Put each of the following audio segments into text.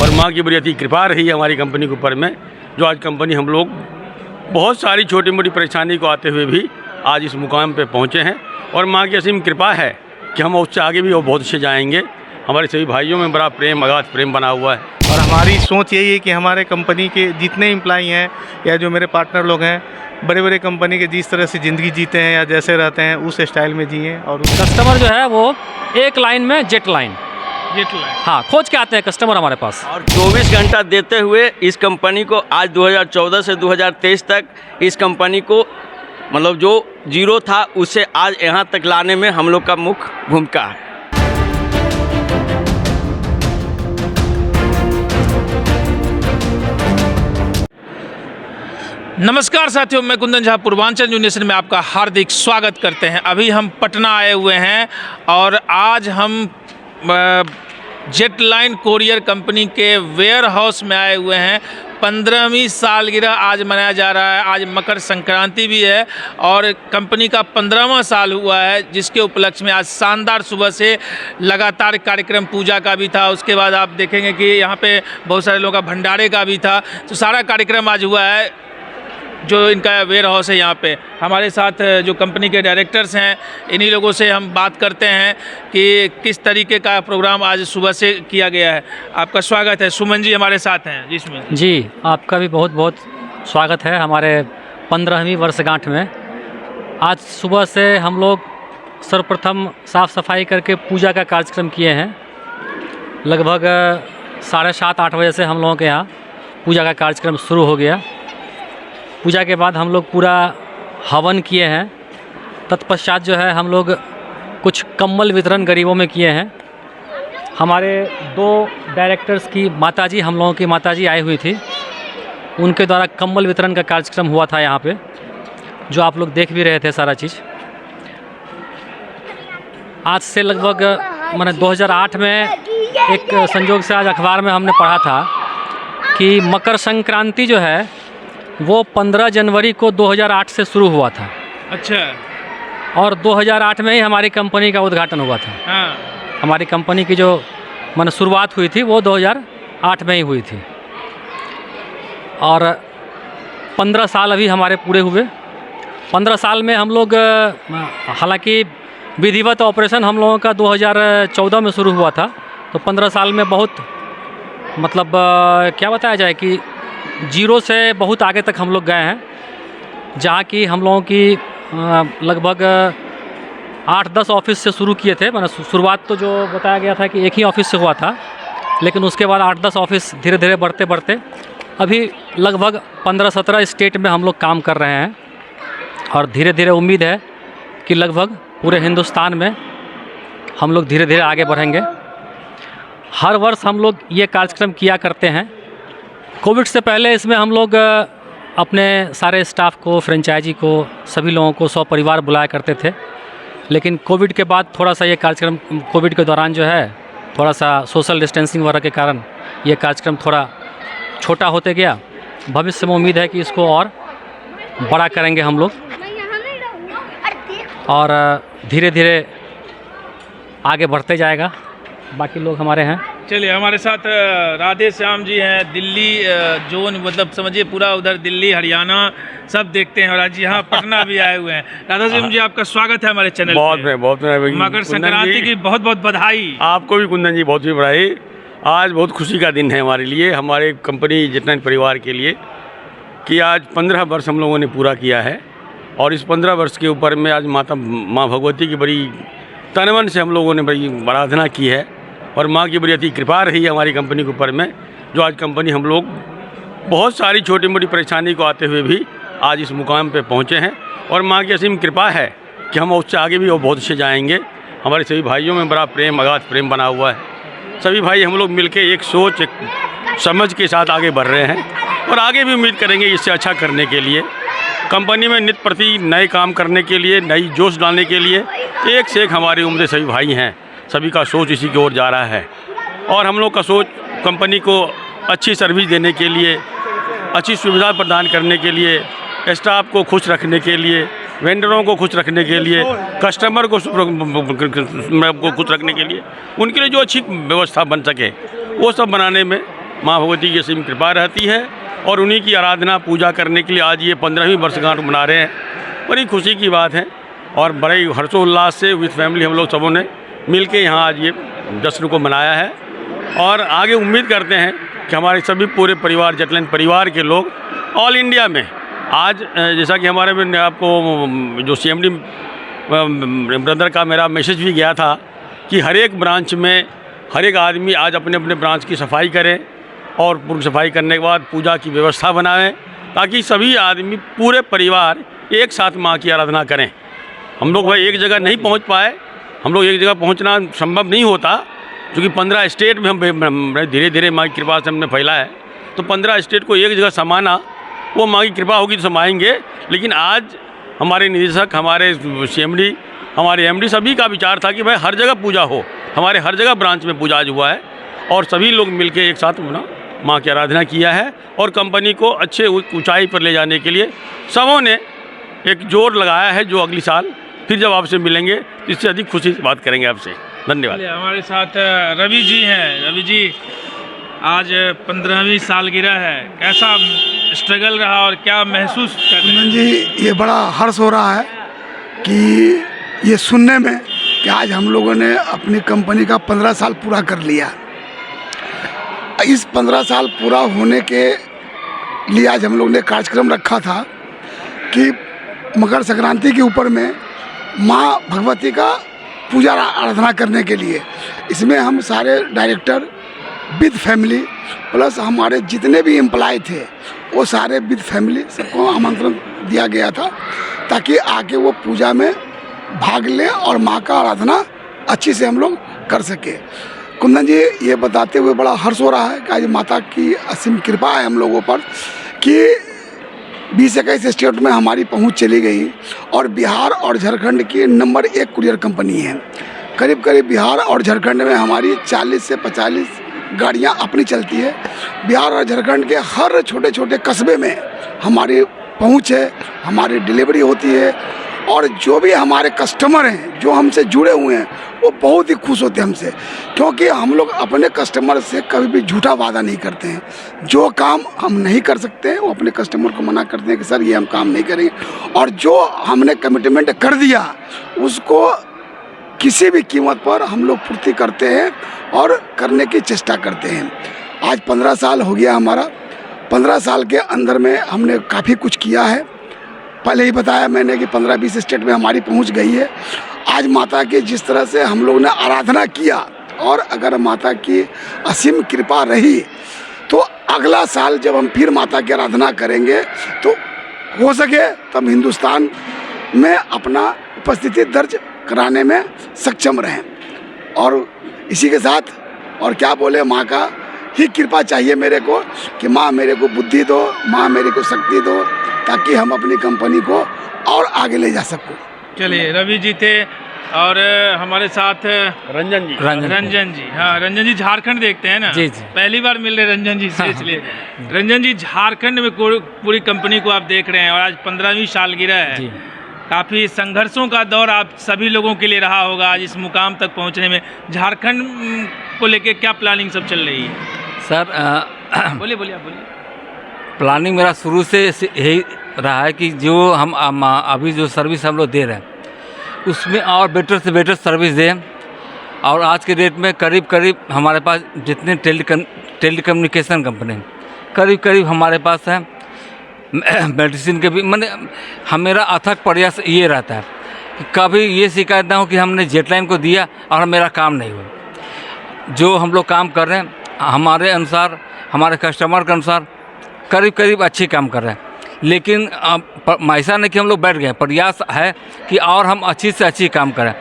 और माँ की बड़ी अति कृपा रही है हमारी कंपनी के ऊपर में, जो आज कंपनी हम लोग बहुत सारी छोटी मोटी परेशानी को आते हुए भी आज इस मुकाम पे पहुँचे हैं। और माँ की असीम कृपा है कि हम उससे आगे भी और बहुत अच्छे जाएंगे। हमारे सभी भाइयों में बड़ा प्रेम, अगाध प्रेम बना हुआ है। और हमारी सोच यही है कि हमारे कंपनी के जितने एम्प्लॉई हैं या जो मेरे पार्टनर लोग हैं, बड़े बड़े कंपनी के जिस तरह से ज़िंदगी जीते हैं या जैसे रहते हैं उस स्टाइल में जिए। और कस्टमर जो है वो एक लाइन में जेट लाइन हाँ खोज के आते हैं कस्टमर हमारे पास। और 24 घंटा देते हुए इस कंपनी को आज 2014 से 2023 तक इस कंपनी को मतलब जो जीरो था उसे आज यहाँ तक लाने में हम लोग का मुख्य भूमिका है। नमस्कार साथियों, मैं कुंदन झा पूर्वांचल न्यूज़ नेशन में आपका हार्दिक स्वागत करते हैं। अभी हम पटना आए हुए हैं और आज हम जेट लाइन कोरियर कंपनी के वेयर हाउस में आए हुए हैं। 15वीं सालगिरह आज मनाया जा रहा है। आज मकर संक्रांति भी है और कंपनी का 15वां साल हुआ है, जिसके उपलक्ष्य में आज शानदार सुबह से लगातार कार्यक्रम पूजा का भी था। उसके बाद आप देखेंगे कि यहाँ पे बहुत सारे लोगों का भंडारे का भी था। तो सारा कार्यक्रम आज हुआ है जो इनका वेयर हाउस है। यहाँ पे हमारे साथ जो कंपनी के डायरेक्टर्स हैं, इन्हीं लोगों से हम बात करते हैं कि किस तरीके का प्रोग्राम आज सुबह से किया गया है। आपका स्वागत है। सुमन जी हमारे साथ हैं जिसमें जी आपका भी बहुत बहुत स्वागत है हमारे 15वीं वर्षगांठ में। आज सुबह से हम लोग सर्वप्रथम साफ़ सफाई करके पूजा का कार्यक्रम किए हैं। लगभग 7:30-8 बजे से हम लोगों के यहाँ पूजा का कार्यक्रम शुरू हो गया। पूजा के बाद हम लोग पूरा हवन किए हैं। तत्पश्चात जो है हम लोग कुछ कम्बल वितरण गरीबों में किए हैं। हमारे 2 डायरेक्टर्स की माताजी, हम लोगों की माताजी आई हुई थी, उनके द्वारा कम्बल वितरण का कार्यक्रम हुआ था यहाँ पे, जो आप लोग देख भी रहे थे सारा चीज़। आज से लगभग मैंने 2008 में एक संयोग से आज अखबार में हमने पढ़ा था कि मकर संक्रांति जो है वो 15 जनवरी को 2008 से शुरू हुआ था। अच्छा। और 2008 में ही हमारी कंपनी का उद्घाटन हुआ था। हाँ। हमारी कंपनी की जो माने शुरुआत हुई थी वो 2008 में ही हुई थी। और 15 साल अभी हमारे पूरे हुए। 15 साल में हम लोग हालांकि विधिवत ऑपरेशन हम लोगों का 2014 में शुरू हुआ था। तो 15 साल में बहुत मतलब क्या बताया जाए कि जीरो से बहुत आगे तक हम लोग गए हैं, जहाँ की हम लोगों की लगभग 8-10 ऑफिस से शुरू किए थे। मैंने शुरुआत तो जो बताया गया था कि एक ही ऑफिस से हुआ था, लेकिन उसके बाद 8-10 ऑफिस धीरे धीरे बढ़ते बढ़ते अभी लगभग 15-17 स्टेट में हम लोग काम कर रहे हैं। और धीरे धीरे उम्मीद है कि लगभग पूरे हिंदुस्तान में हम लोग धीरे धीरे आगे बढ़ेंगे। हर वर्ष हम लोग ये कार्यक्रम किया करते हैं। कोविड से पहले इसमें हम लोग अपने सारे स्टाफ को, फ्रेंचाइजी को, सभी लोगों को सपरिवार बुलाया करते थे। लेकिन कोविड के बाद थोड़ा सा ये कार्यक्रम, कोविड के दौरान जो है थोड़ा सा सोशल डिस्टेंसिंग वगैरह के कारण ये कार्यक्रम थोड़ा छोटा होते गया। भविष्य में उम्मीद है कि इसको और बड़ा करेंगे हम लोग और धीरे धीरे आगे बढ़ते जाएगा। बाकी लोग हमारे हैं। चलिए, हमारे साथ राधे श्याम जी हैं। दिल्ली जोन मतलब समझिए पूरा उधर दिल्ली हरियाणा सब देखते हैं और आज यहाँ पटना भी आए हुए हैं। राधा श्याम जी आपका स्वागत है हमारे चैनल पे। बहुत मकर संक्रांति की बहुत बहुत बधाई। आपको भी कुंदन जी बहुत बधाई। आज बहुत खुशी का दिन है हमारे लिए, हमारे कंपनी जेट लाइन परिवार के लिए, कि आज 15 वर्ष हम लोगों ने पूरा किया है। और इस 15 वर्ष के ऊपर में आज माँ भगवती की बड़ी तन मन से हम लोगों ने बड़ी आराधना की है। और माँ की बड़ी अति कृपा रही है हमारी कंपनी के ऊपर में, जो आज कंपनी हम लोग बहुत सारी छोटी मोटी परेशानी को आते हुए भी आज इस मुकाम पे पहुँचे हैं। और माँ की असीम कृपा है कि हम उससे आगे भी और बहुत अच्छे जाएंगे। हमारे सभी भाइयों में बड़ा प्रेम, अगाध प्रेम बना हुआ है। सभी भाई हम लोग मिलके एक सोच, एक समझ के साथ आगे बढ़ रहे हैं और आगे भी उम्मीद करेंगे इससे अच्छा करने के लिए। कंपनी में नित्य प्रति नए काम करने के लिए, नई जोश डालने के लिए एक से एक हमारी उम्र सभी भाई हैं। सभी का सोच इसी की ओर जा रहा है। और हम लोग का सोच कंपनी को अच्छी सर्विस देने के लिए, अच्छी सुविधा प्रदान करने के लिए, स्टाफ को खुश रखने के लिए, वेंडरों को खुश रखने के लिए, कस्टमर को खुश रखने के लिए, उनके लिए जो अच्छी व्यवस्था बन सके वो सब बनाने में माँ भगवती की असीम कृपा रहती है और उन्हीं की आराधना पूजा करने के लिए आज ये 15वीं वर्षगांठ मना रहे हैं। बड़ी खुशी की बात है और बड़े हर्षोल्लास से विद फैमिली हम लोग सबों ने मिल के यहाँ आज ये जश्न को मनाया है और आगे उम्मीद करते हैं कि हमारे सभी पूरे परिवार जेटलैंड परिवार के लोग ऑल इंडिया में आज जैसा कि हमारे में आपको जो CMD ब्रदर का मेरा मैसेज भी गया था कि हर एक ब्रांच में हर एक आदमी आज अपने अपने ब्रांच की सफाई करें और पूरी सफाई करने के बाद पूजा की व्यवस्था बनाएं ताकि सभी आदमी पूरे परिवार एक साथ माँ की आराधना करें। हम लोग भाई एक जगह नहीं पहुँच पाए, हम लोग एक जगह पहुँचना संभव नहीं होता क्योंकि 15 स्टेट में हम धीरे धीरे माँ की कृपा से हमने फैला है, तो 15 स्टेट को एक जगह समाना वो माँ की कृपा होगी तो समाएंगे। लेकिन आज हमारे निदेशक, हमारे CMD, हमारे MD सभी का विचार था कि भाई हर जगह पूजा हो, हमारे हर जगह ब्रांच में पूजा आज हुआ है और सभी लोग मिलके एक साथ माँ की आराधना किया है और कंपनी को अच्छे ऊंचाई पर ले जाने के लिए सबों ने एक जोर लगाया है, जो अगली साल फिर जब आपसे मिलेंगे तो इससे अधिक खुशी से बात करेंगे आपसे। धन्यवाद। हमारे साथ रवि जी हैं। रवि जी, आज 15वीं सालगिरह है, कैसा स्ट्रगल रहा और क्या महसूस कर रहे हैं? जी, ये बड़ा हर्ष हो रहा है कि ये सुनने में कि आज हम लोगों ने अपनी कंपनी का 15 साल पूरा कर लिया। इस 15 साल पूरा होने के लिए आज हम लोग ने कार्यक्रम रखा था कि मकर संक्रांति के ऊपर में माँ भगवती का पूजा आराधना करने के लिए इसमें हम सारे डायरेक्टर विद फैमिली प्लस हमारे जितने भी एम्प्लॉय थे वो सारे विद फैमिली सबको आमंत्रण दिया गया था ताकि आके वो पूजा में भाग लें और माँ का आराधना अच्छी से हम लोग कर सके। कुंदन जी, ये बताते हुए बड़ा हर्ष हो रहा है कि आज माता की असीम कृपा है हम लोगों पर कि 20-21 स्टेट में हमारी पहुंच चली गई और बिहार और झारखंड की नंबर 1 कुरियर कंपनी है। करीब करीब बिहार और झारखंड में हमारी 40 से 45 गाड़ियां अपनी चलती है। बिहार और झारखंड के हर छोटे छोटे कस्बे में हमारी पहुंच है, हमारी डिलीवरी होती है और जो भी हमारे कस्टमर हैं जो हमसे जुड़े हुए हैं वो बहुत ही खुश होते हैं हमसे, क्योंकि हम लोग अपने कस्टमर से कभी भी झूठा वादा नहीं करते हैं। जो काम हम नहीं कर सकते हैं वो अपने कस्टमर को मना करते हैं कि सर ये हम काम नहीं करेंगे, और जो हमने कमिटमेंट कर दिया उसको किसी भी कीमत पर हम लोग पूर्ति करते हैं और करने की चेष्टा करते हैं। आज 15 साल हो गया हमारा। 15 साल के अंदर में हमने काफ़ी कुछ किया है। पहले ही बताया मैंने कि 15-20 स्टेट में हमारी पहुंच गई है। आज माता की जिस तरह से हम लोग ने आराधना किया और अगर माता की असीम कृपा रही तो अगला साल जब हम फिर माता की आराधना करेंगे तो हो सके तो हम हिंदुस्तान में अपना उपस्थिति दर्ज कराने में सक्षम रहें। और इसी के साथ और क्या बोले, माँ का ही कृपा चाहिए मेरे को कि माँ मेरे को बुद्धि दो, माँ मेरे को शक्ति दो ताकि हम अपनी कंपनी को और आगे ले जा सकूं। चलिए, रवि जी थे और हमारे साथ रंजन जी। रंजन जी, हाँ रंजन जी झारखंड देखते हैं ना। जी जी। पहली बार मिल रहे रंजन जी से, इसलिए रंजन जी झारखंड में पूरी कंपनी को आप देख रहे हैं और आज 15वीं सालगिरह है। काफ़ी संघर्षों का दौर आप सभी लोगों के लिए रहा होगा आज इस मुकाम तक पहुंचने में। झारखंड को लेके क्या प्लानिंग सब चल रही है? सर बोलिए बोलिए, आप बोलिए। प्लानिंग मेरा शुरू से यही रहा है कि जो हम अभी जो सर्विस हम लोग दे रहे हैं उसमें और बेटर से बेटर सर्विस दें। और आज के डेट में करीब करीब हमारे पास जितने टेलीकम्युनिकेशन कंपनी करीब करीब हमारे पास है। मेडिसिन के भी मेरा अथक प्रयास ये रहता है कि कभी ये शिकायत ना हो कि हमने जेटलाइन को दिया और मेरा काम नहीं हुआ। जो हम लोग काम कर रहे हैं हमारे अनुसार, हमारे कस्टमर के अनुसार करीब करीब अच्छी काम कर रहे हैं। लेकिन ऐसा नहीं कि हम लोग बैठ गए, प्रयास है कि और हम अच्छी से अच्छी काम करें।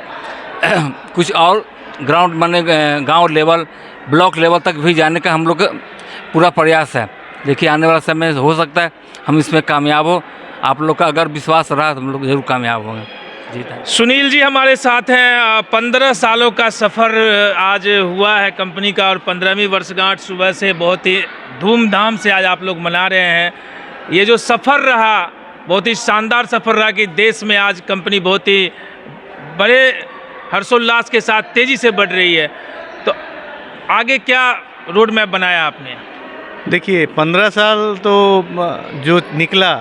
कुछ और ग्राउंड गांव लेवल, ब्लॉक लेवल तक भी जाने का हम लोग का पूरा प्रयास है। देखिए आने वाला समय हो सकता है हम इसमें कामयाब हो। आप लोग का अगर विश्वास रहा तो हम लोग ज़रूर कामयाब होंगे। जी सुनील जी हमारे साथ हैं। 15 सालों का सफ़र आज हुआ है कंपनी का और 15वीं वर्षगांठ सुबह से बहुत ही धूमधाम से आज आप लोग मना रहे हैं। ये जो सफ़र रहा बहुत ही शानदार सफ़र रहा कि देश में आज कंपनी बहुत ही बड़े हर्षोल्लास के साथ तेज़ी से बढ़ रही है। तो आगे क्या रोड मैप बनाया आपने? देखिए 15 साल तो जो निकला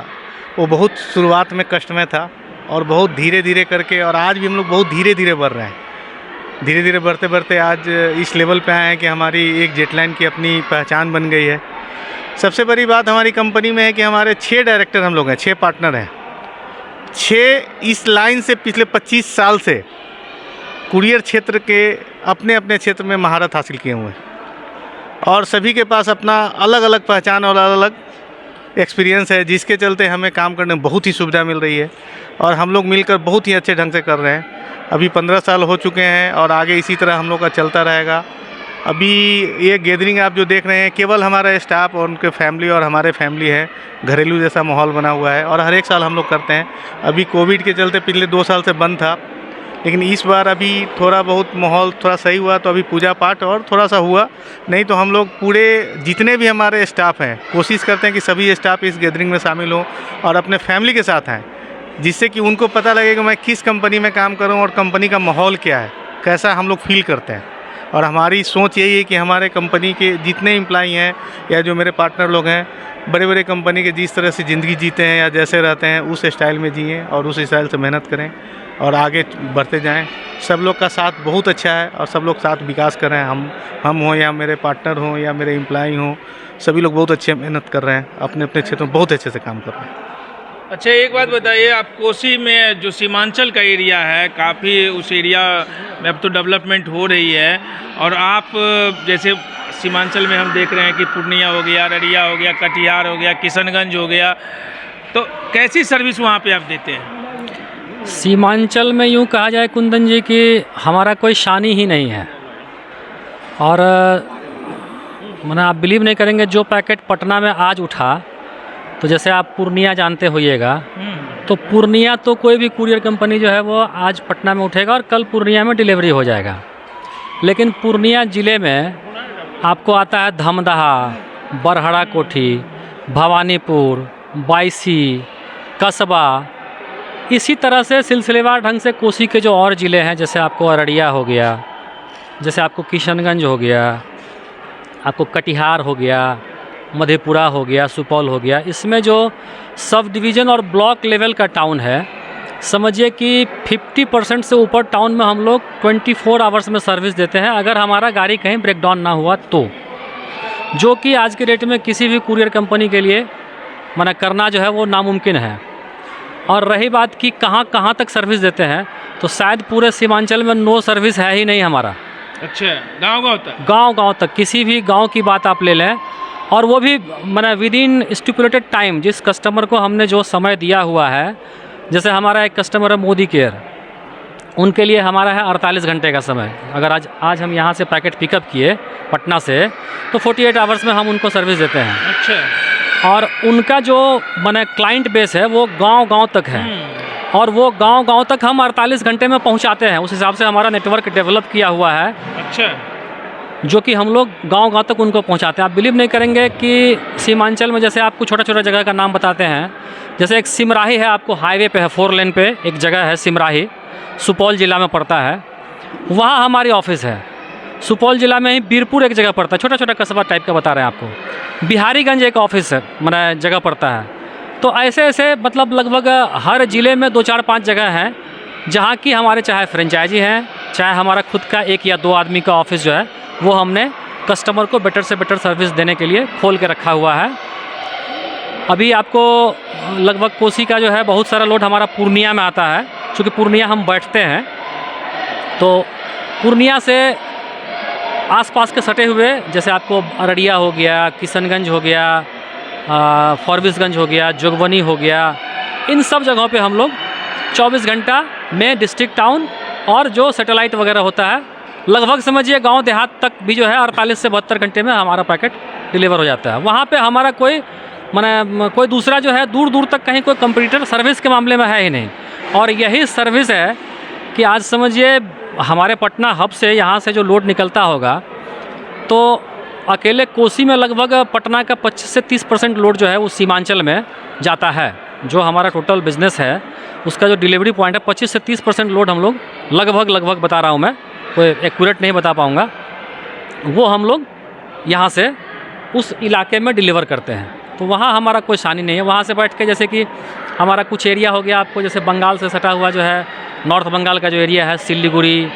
वो बहुत शुरुआत में कष्टमय था और बहुत धीरे धीरे करके, और आज भी हम लोग बहुत धीरे धीरे बढ़ रहे हैं। धीरे धीरे बढ़ते बढ़ते आज इस लेवल पे आए हैं कि हमारी एक जेटलाइन की अपनी पहचान बन गई है। सबसे बड़ी बात हमारी कंपनी में है कि हमारे 6 डायरेक्टर हम लोग हैं, 6 पार्टनर हैं। 6 इस लाइन से पिछले 25 साल से कुरियर क्षेत्र के अपने अपने क्षेत्र में महारत हासिल किए हुए हैं और सभी के पास अपना अलग अलग पहचान और अलग अलग एक्सपीरियंस है, जिसके चलते हमें काम करने में बहुत ही सुविधा मिल रही है और हम लोग मिलकर बहुत ही अच्छे ढंग से कर रहे हैं। अभी 15 साल हो चुके हैं और आगे इसी तरह हम लोग का चलता रहेगा। अभी ये गैदरिंग आप जो देख रहे हैं केवल हमारा स्टाफ और उनके फैमिली और हमारे फैमिली है, घरेलू जैसा माहौल बना हुआ है और हर एक साल हम लोग करते हैं। अभी कोविड के चलते पिछले 2 साल से बंद था, लेकिन इस बार अभी थोड़ा बहुत माहौल थोड़ा सही हुआ तो अभी पूजा पाठ और थोड़ा सा हुआ, नहीं तो हम लोग पूरे जितने भी हमारे स्टाफ हैं कोशिश करते हैं कि सभी स्टाफ इस गैदरिंग में शामिल हों और अपने फैमिली के साथ आएँ, जिससे कि उनको पता लगे कि मैं किस कंपनी में काम कर रहा हूँ और कंपनी का माहौल क्या है, कैसा हम लोग फील करते हैं। और हमारी सोच यही है कि हमारे कंपनी के जितने एम्प्लॉई हैं या जो मेरे पार्टनर लोग हैं, बड़े बड़े कंपनी के जिस तरह से ज़िंदगी जीते हैं या जैसे रहते हैं उस स्टाइल में जिएँ और उस स्टाइल से मेहनत करें और आगे बढ़ते जाएं। सब लोग का साथ बहुत अच्छा है और सब लोग साथ विकास कर रहे हैं। हम हों या मेरे पार्टनर हों या मेरे एम्प्लॉई हों, सभी लोग बहुत अच्छे मेहनत कर रहे हैं, अपने अपने क्षेत्र में बहुत अच्छे से काम कर रहे हैं। अच्छा, एक बात बताइए, आप कोसी में जो सीमांचल का एरिया है, काफ़ी उस एरिया में अब तो डेवलपमेंट हो रही है और आप जैसे सीमांचल में हम देख रहे हैं कि पूर्णिया हो गया, अररिया हो गया, कटिहार हो गया, किशनगंज हो गया, तो कैसी सर्विस वहाँ पे आप देते हैं? सीमांचल में यूँ कहा जाए कुंदन जी कि हमारा कोई शानी ही नहीं है और मैंने आप बिलीव नहीं करेंगे, जो पैकेट पटना में आज उठा, तो जैसे आप पूर्णिया जानते होइएगा, तो पूर्णिया तो कोई भी कुरियर कंपनी जो है वो आज पटना में उठेगा और कल पूर्णिया में डिलीवरी हो जाएगा। लेकिन पूर्णिया ज़िले में आपको आता है धमदाहा, बरहड़ा कोठी, भवानीपुर, बायसी, कस्बा, इसी तरह से सिलसिलेवार ढंग से कोसी के जो और ज़िले हैं, जैसे आपको अररिया हो गया, जैसे आपको किशनगंज हो गया, आपको कटिहार हो गया, मधेपुरा हो गया, सुपौल हो गया, इसमें जो सब डिवीज़न और ब्लॉक लेवल का टाउन है, समझिए कि 50% से ऊपर टाउन में हम लोग 24 आवर्स में सर्विस देते हैं, अगर हमारा गाड़ी कहीं ब्रेक डाउन ना हुआ तो, जो कि आज के डेट में किसी भी कुरियर कंपनी के लिए मना करना जो है वो नामुमकिन है। और रही बात कि कहाँ कहाँ तक सर्विस देते हैं, तो शायद पूरे सीमांचल में नो सर्विस है ही नहीं हमारा। अच्छा, गांव तक? गांव तक, किसी भी गांव की बात आप ले लें, और वो भी मैंने विद इन स्टिपुलेटेड टाइम, जिस कस्टमर को हमने जो समय दिया हुआ है, जैसे हमारा एक कस्टमर है मोदी केयर, उनके लिए हमारा है 48 घंटे का समय। अगर आज हम यहाँ से पैकेट पिकअप किए पटना से, तो 48 आवर्स में हम उनको सर्विस देते हैं। अच्छा। और उनका जो मैंने क्लाइंट बेस है वो गांव तक है और वो गांव तक हम 48 घंटे में पहुंचाते हैं। उस हिसाब से हमारा नेटवर्क डेवलप किया हुआ है। अच्छा। जो कि हम लोग गांव तक उनको पहुंचाते हैं। आप बिलीव नहीं करेंगे कि सीमांचल में जैसे आपको छोटा छोटा जगह का नाम बताते हैं, जैसे एक सिमराही है, आपको हाईवे पे है, 4 लेन पे एक जगह है सिमराही, सुपौल ज़िला में पड़ता है, वहाँ हमारी ऑफिस है। सुपौल ज़िला में ही बीरपुर एक जगह पड़ता है, छोटा छोटा कस्बा टाइप का बता रहे हैं आपको। बिहारीगंज एक ऑफिस है, मतलब जगह पड़ता है। तो ऐसे ऐसे मतलब लगभग हर ज़िले में 2, 4, 5 जगह हैं जहाँ की हमारे चाहे फ्रेंचाइजी हैं, चाहे हमारा खुद का 1 या 2 आदमी का ऑफिस जो है वो हमने कस्टमर को बेटर से बेटर सर्विस देने के लिए खोल के रखा हुआ है। अभी आपको लगभग कोसी का जो है बहुत सारा लोड हमारा पूर्णिया में आता है, क्योंकि पूर्णिया हम बैठते हैं। तो पूर्णिया से आसपास के सटे हुए, जैसे आपको अररिया हो गया, किशनगंज हो गया, फॉरबिसगंज हो गया, जोगबनी हो गया, इन सब जगहों पे हम लोग 24 घंटा में डिस्ट्रिक्ट टाउन और जो सैटेलाइट वगैरह होता है, लगभग समझिए गांव देहात तक भी जो है 48 से 72 घंटे में हमारा पैकेट डिलीवर हो जाता है। वहाँ पे हमारा कोई कोई दूसरा जो है दूर दूर तक कहीं कोई कंपटीटर सर्विस के मामले में है ही नहीं। और यही सर्विस है कि आज समझिए हमारे पटना हब से यहाँ से जो लोड निकलता होगा, तो अकेले कोसी में लगभग पटना का 25 से 30% लोड जो है वो सीमांचल में जाता है। जो हमारा टोटल बिज़नेस है उसका जो डिलीवरी पॉइंट है 25 से 30% लोड हम लोग लगभग बता रहा हूँ मैं, कोई एक्यूरेट नहीं बता पाऊँगा, वो हम लोग यहाँ से उस इलाके में डिलीवर करते हैं। तो वहाँ हमारा कोई शानी नहीं है। वहाँ से बैठ के जैसे कि हमारा कुछ एरिया हो गया आपको, जैसे बंगाल से सटा हुआ जो है नॉर्थ बंगाल का जो एरिया है, सिलीगुड़ी,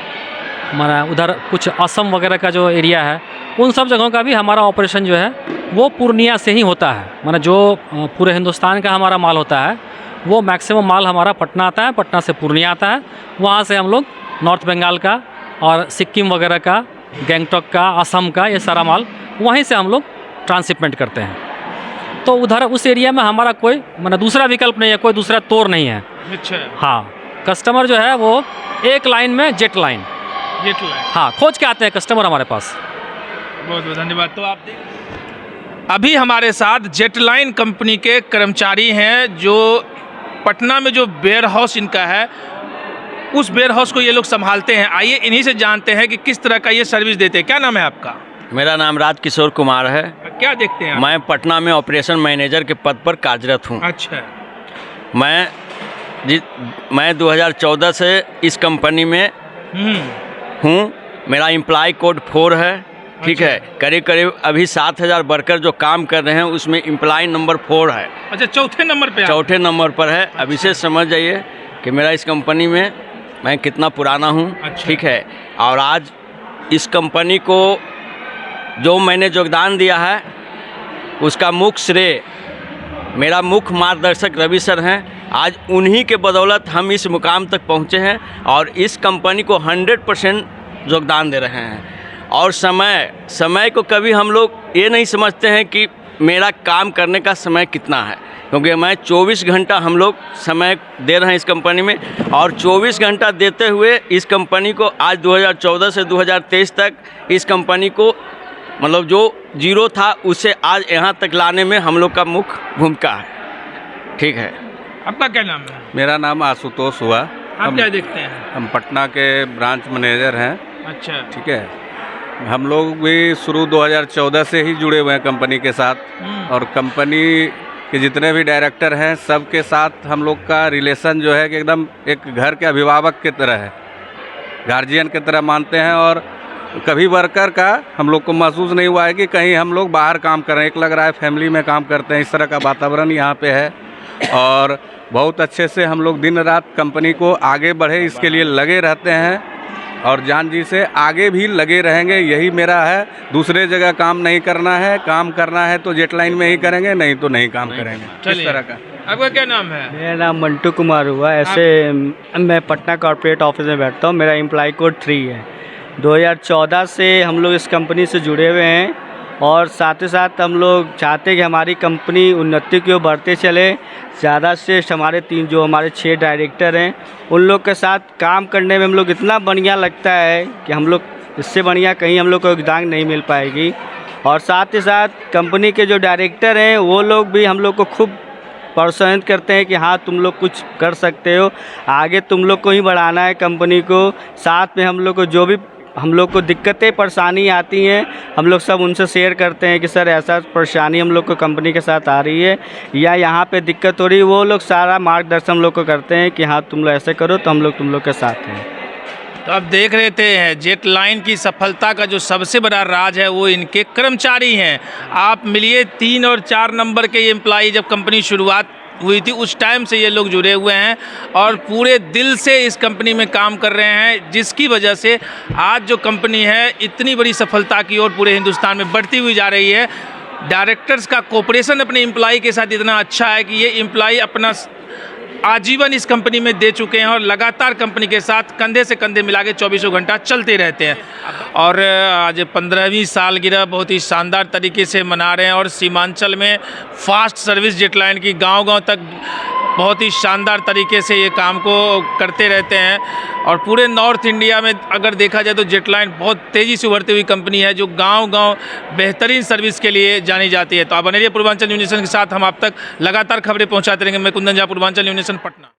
माना उधर कुछ असम वगैरह का जो एरिया है, उन सब जगहों का भी हमारा ऑपरेशन जो है वो पूर्णिया से ही होता है। माना जो पूरे हिंदुस्तान का हमारा माल होता है वो मैक्सिमम माल हमारा पटना आता है, पटना से पूर्णिया आता है। वहाँ से हम लोग नॉर्थ बंगाल का और सिक्किम वगैरह का, गैंगटॉक का, असम का, ये सारा माल वहीं से हम लोग ट्रांसशिपमेंट करते हैं। तो उधर उस एरिया में हमारा कोई माना दूसरा विकल्प नहीं है, कोई दूसरा तौर नहीं है। अच्छा, हाँ, कस्टमर जो है वो एक लाइन में जेट लाइन हाँ खोज के आते हैं कस्टमर हमारे पास। बहुत बहुत धन्यवाद। तो आप अभी हमारे साथ जेटलाइन कंपनी के कर्मचारी हैं जो पटना में जो वेयर हाउस इनका है उस वेयर हाउस को ये लोग संभालते हैं। आइए इन्हीं से जानते हैं कि किस तरह का ये सर्विस देते हैं। क्या नाम है आपका? मेरा नाम राजकिशोर कुमार है। क्या देखते हैं आप? मैं पटना में ऑपरेशन मैनेजर के पद पर कार्यरत हूँ। अच्छा, मैं 2014 से इस कंपनी में हूँ। मेरा एम्प्लॉय कोड 4 है। ठीक है, करीब करीब अभी 7000 वर्कर जो काम कर रहे हैं उसमें एम्प्लॉय नंबर 4 है। अच्छा, चौथे नंबर पे? चौथे नंबर पर है। अब इसे समझ जाइए कि मेरा इस कंपनी में मैं कितना पुराना हूँ। अच्छा। ठीक है, और आज इस कंपनी को जो मैंने योगदान दिया है उसका मुख्य श्रेय मेरा मुख्य मार्गदर्शक रवि सर हैं। आज उन्हीं के बदौलत हम इस मुकाम तक पहुँचे हैं और इस कंपनी को 100% योगदान दे रहे हैं। और समय को कभी हम लोग ये नहीं समझते हैं कि मेरा काम करने का समय कितना है, क्योंकि मैं 24 घंटा हम लोग समय दे रहे हैं इस कंपनी में। और 24 घंटा देते हुए इस कंपनी को आज 2014 से 2023 तक इस कंपनी को मतलब जो जीरो था उसे आज यहाँ तक लाने में हम लोग का मुख्य भूमिका है। ठीक है। आपका क्या नाम है? मेरा नाम आशुतोष हुआ। आप क्या देखते हैं? हम पटना के ब्रांच मैनेजर हैं। अच्छा, ठीक है, हम लोग भी शुरू 2014 से ही जुड़े हुए हैं कंपनी के साथ और कंपनी के जितने भी डायरेक्टर हैं सबके साथ हम लोग का रिलेशन जो है कि एकदम एक घर के अभिभावक की तरह है, गार्जियन की तरह मानते हैं। और कभी वर्कर का हम लोग को महसूस नहीं हुआ है कि कहीं हम लोग बाहर काम कर रहे हैं, एक लग रहा है फैमिली में काम करते हैं। इस तरह का वातावरण यहाँ पे है और बहुत अच्छे से हम लोग दिन रात कंपनी को आगे बढ़े इसके लिए लगे रहते हैं और जान जी से आगे भी लगे रहेंगे। यही मेरा है, दूसरे जगह काम नहीं करना है। काम करना है तो जेटलाइन में ही करेंगे, नहीं तो नहीं काम करेंगे। इस तरह का। आपका क्या नाम है? मेरा नाम मंटू कुमार हुआ। ऐसे मैं पटना कॉर्पोरेट ऑफिस में बैठता हूँ। मेरा एम्प्लॉय कोड 3 है। 2014 से हम लोग इस कंपनी से जुड़े हुए हैं और साथ ही साथ हम लोग चाहते हैं कि हमारी कंपनी उन्नति की ओर बढ़ते चले। ज़्यादा से हमारे 6 डायरेक्टर हैं उन लोग के साथ काम करने में हम लोग इतना बढ़िया लगता है कि हम लोग इससे बढ़िया कहीं हम लोग को योगदान नहीं मिल पाएगी। और साथ ही साथ कंपनी के जो डायरेक्टर हैं वो लोग भी हम लोग को खूब प्रोत्साहित करते हैं कि हाँ तुम लोग कुछ कर सकते हो, आगे तुम लोग को ही बढ़ाना है कंपनी को। साथ में हम लोग को जो भी हम लोग को दिक्कतें परेशानी आती हैं हम लोग सब उनसे शेयर करते हैं कि सर ऐसा परेशानी हम लोग को कंपनी के साथ आ रही है या यहाँ पे दिक्कत हो रही है। वो लोग सारा मार्गदर्शन हम लोग को करते हैं कि हाँ तुम लोग ऐसे करो, तो हम लोग तुम लोग के साथ हैं। तो आप देख रहे थे जेटलाइन की सफलता का जो सबसे बड़ा राज है वो इनके कर्मचारी हैं। आप मिलिए 3 और 4 नंबर के ये एम्प्लॉई जब कंपनी शुरुआत हुई थी उस टाइम से ये लोग जुड़े हुए हैं और पूरे दिल से इस कंपनी में काम कर रहे हैं, जिसकी वजह से आज जो कंपनी है इतनी बड़ी सफलता की ओर पूरे हिंदुस्तान में बढ़ती हुई जा रही है। डायरेक्टर्स का कोऑपरेशन अपने एम्प्लॉई के साथ इतना अच्छा है कि ये एम्प्लॉई अपना आजीवन इस कंपनी में दे चुके हैं और लगातार कंपनी के साथ कंधे से कंधे मिला के 24 घंटा चलते रहते हैं। और आज 15वीं सालगिरह बहुत ही शानदार तरीके से मना रहे हैं और सीमांचल में फास्ट सर्विस जेटलाइन की गांव-गांव तक बहुत ही शानदार तरीके से ये काम को करते रहते हैं। और पूरे नॉर्थ इंडिया में अगर देखा जाए तो जेटलाइन बहुत तेज़ी से उभरती हुई कंपनी है जो गांव-गांव बेहतरीन सर्विस के लिए जानी जाती है। तो आप बने रहिए पूर्वांचल न्यूज़ नेशन के साथ, हम आप तक लगातार खबरें पहुंचाते रहेंगे। मैं कुंदन झा, पूर्वांचल न्यूज़ नेशन, पटना।